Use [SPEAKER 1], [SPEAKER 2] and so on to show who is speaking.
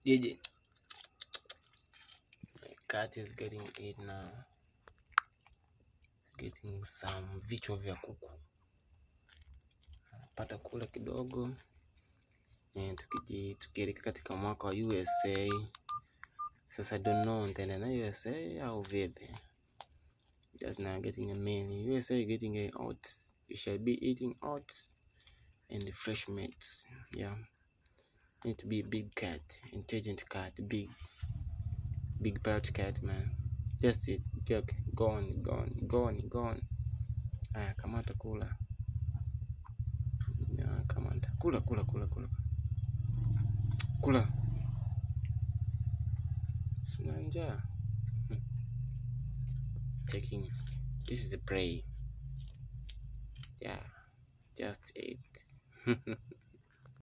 [SPEAKER 1] Jeje. My cat is getting it now. Getting some vichwa vya kuku. Pata kula kidogo. Tukielekea katika mwaka wa USA. Sasa I don't know nitaenda na USA au vipi. Just now getting a meal. USA getting a oats. You shall be eating oats and fresh meat. Yeah. Need to be a big cat, intelligent cat, big parrot cat, man. Just it, joke, gone. Aya, kamata kula. Ya, kamata. Kula. Kula. Sina njaa. Checking. This is a prey. Yeah, just eat.